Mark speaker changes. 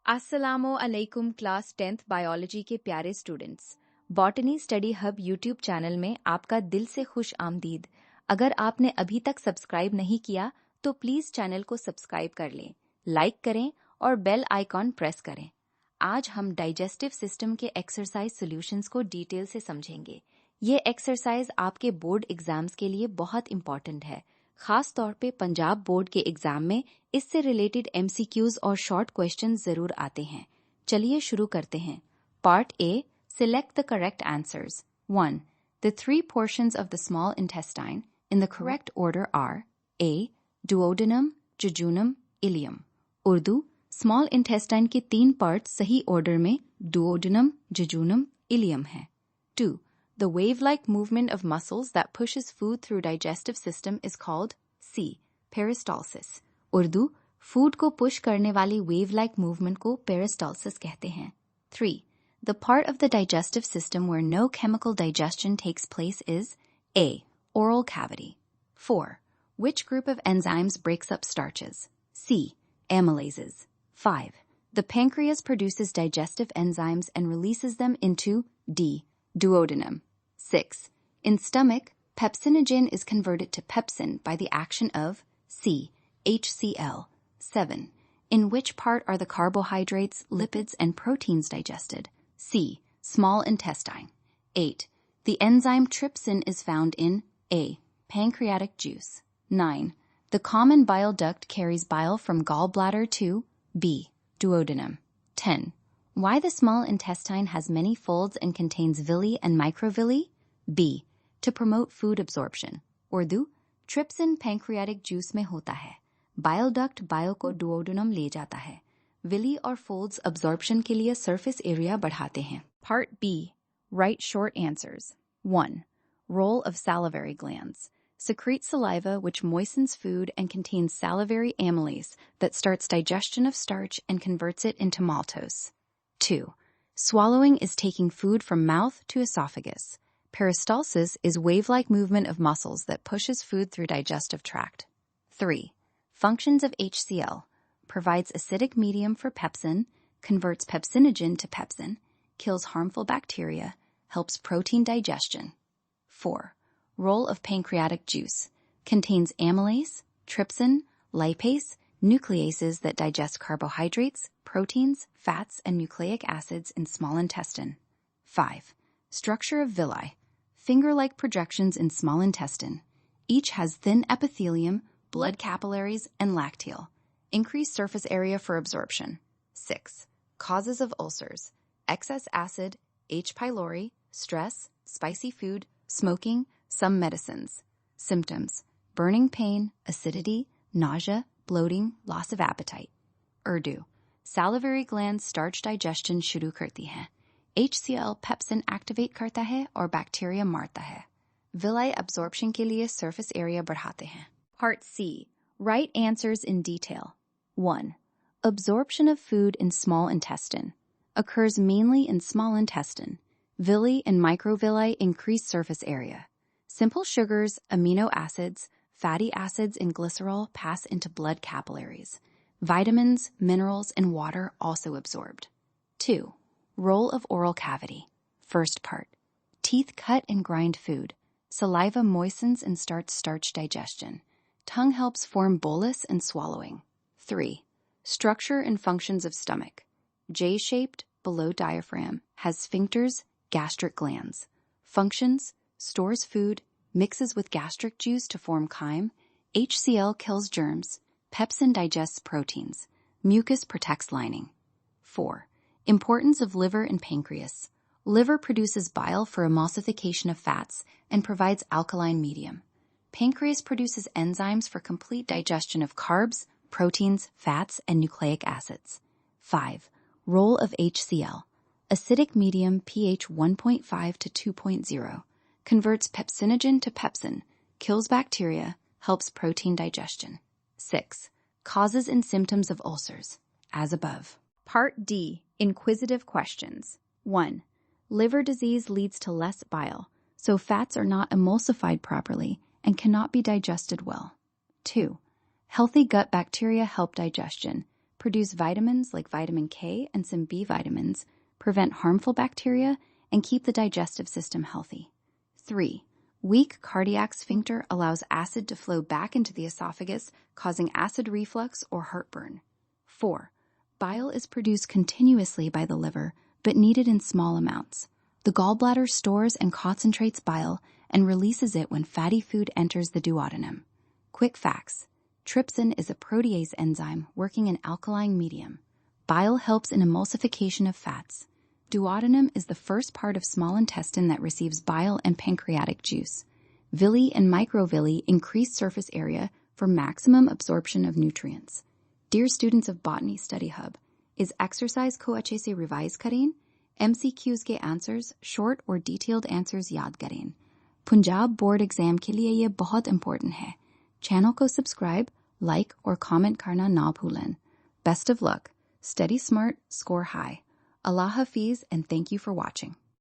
Speaker 1: अस्सलामु अलैकुम class 10th biology के प्यारे students. Botany study hub YouTube channel में आपका दिल से खुश आमदीद। अगर आपने अभी तक सब्सक्राइब नहीं किया तो प्लीज़ चैनल को सब्सक्राइब कर लें, लाइक करें और बेल आइकॉन प्रेस करें। आज हम डाइजेस्टिव सिस्टम के एक्सरसाइज सॉल्यूशंस को डिटेल से समझेंगे। ये एक्सरसाइज आपके बोर्ड एग्जाम्स के लिए बहुत इंपॉर्टेंट है, खास तौर पे पंजाब बोर्ड के एग्जाम में इससे रिलेटेड MCQs और शॉर्ट क्वेश्चंस जरूर आते हैं। चलिए शुरू करते हैं। Part A, select the correct answers. 1. The three portions of the small intestine in the correct order are A. Duodenum, jejunum, ileum. Urdu, small intestine के 3 पार्ट सही ऑर्डर में duodenum, jejunum, ileum है। 2. The wave-like movement of muscles that pushes food through digestive system is called C. Peristalsis. Urdu, food को push करने वाली wave-like movement को peristalsis कहते हैं। 3. The part of the digestive system where no chemical digestion takes place is A. Oral cavity. 4. Which group of enzymes breaks up starches? C. Amylases. 5. The pancreas produces digestive enzymes and releases them into D. Duodenum. 6. In stomach, pepsinogen is converted to pepsin by the action of C. HCl. 7. In which part are the carbohydrates, lipids, and proteins digested? C. Small intestine. 8. The enzyme trypsin is found in A. Pancreatic juice. 9. The common bile duct carries bile from gallbladder to B. Duodenum. 10. Why the small intestine has many folds and contains villi and microvilli? B. To promote food absorption. Urdu, trypsin pancreatic juice में होता है। Bile duct bile को duodenum ले जाता है। Willie और folds absorption के लिए सरफेस एरिया बढ़ाते हैं। Part B, write short answers. 1. Role of salivary glands. Secrete saliva which moistens food and contains salivary amylase that starts digestion of starch and converts it into maltose. 2. Swallowing is taking food from mouth to esophagus. Peristalsis is wave-like movement of muscles that pushes food through digestive tract. 3. Functions of HCl. Provides acidic medium for pepsin, converts pepsinogen to pepsin, kills harmful bacteria, helps protein digestion. 4. Role of pancreatic juice. Contains amylase, trypsin, lipase, nucleases that digest carbohydrates, proteins, fats, and nucleic acids in small intestine. 5. Structure of villi. Finger-like projections in small intestine. Each has thin epithelium, blood capillaries, and lacteal. Increased surface area for absorption. 6. Causes of ulcers. Excess acid, H. pylori, stress, spicy food, smoking, some medicines. Symptoms. Burning pain, acidity, nausea, bloating, loss of appetite. Urdu. Salivary glands starch digestion शुरू करती हैं। HCl pepsin activate करता है और bacteria मारता है। Villi absorption के लिए surface area बढ़ाते हैं। Part C. Write answers in detail. 1. Absorption of food in small intestine. Occurs mainly in small intestine. Villi and microvilli increase surface area. Simple sugars, amino acids, fatty acids, and glycerol pass into blood capillaries. Vitamins, minerals, and water also absorbed. 2. Role of oral cavity. First part. Teeth cut and grind food. Saliva moistens and starts starch digestion. Tongue helps form bolus and swallowing. 3. Structure and functions of stomach. J-shaped, below diaphragm, has sphincters, gastric glands. Functions. Stores food, mixes with gastric juice to form chyme. HCl kills germs. Pepsin digests proteins. Mucus protects lining. 4. Importance of liver and pancreas. Liver produces bile for emulsification of fats and provides alkaline medium. Pancreas produces enzymes for complete digestion of carbs, proteins, fats, and nucleic acids. 5. Role of HCl. Acidic medium pH 1.5 to 2.0. Converts pepsinogen to pepsin, kills bacteria, helps protein digestion. 6. Causes and symptoms of ulcers, as above. Part D. Inquisitive questions. 1. Liver disease leads to less bile, so fats are not emulsified properly and cannot be digested well. 2. Healthy gut bacteria help digestion, produce vitamins like vitamin K and some B vitamins, prevent harmful bacteria, and keep the digestive system healthy. 3. Weak cardiac sphincter allows acid to flow back into the esophagus, causing acid reflux or heartburn. 4. Bile is produced continuously by the liver, but needed in small amounts. The gallbladder stores and concentrates bile and releases it when fatty food enters the duodenum. Quick facts. Trypsin is a protease enzyme working in alkaline medium. Bile helps in emulsification of fats. Duodenum is the first part of small intestine that receives bile and pancreatic juice. Villi and microvilli increase surface area for maximum absorption of nutrients. Dear students of Botany Study Hub, is exercise को अच्छे से revise करें? MCQs के answers short और detailed answers याद करें. Punjab board exam के लिए ये बहुत इंपॉर्टेंट है. चैनल को सब्सक्राइब, लाइक और कमेंट करना ना भूलें. Best of luck. Study smart, score high. Allah Hafiz, and thank you for watching.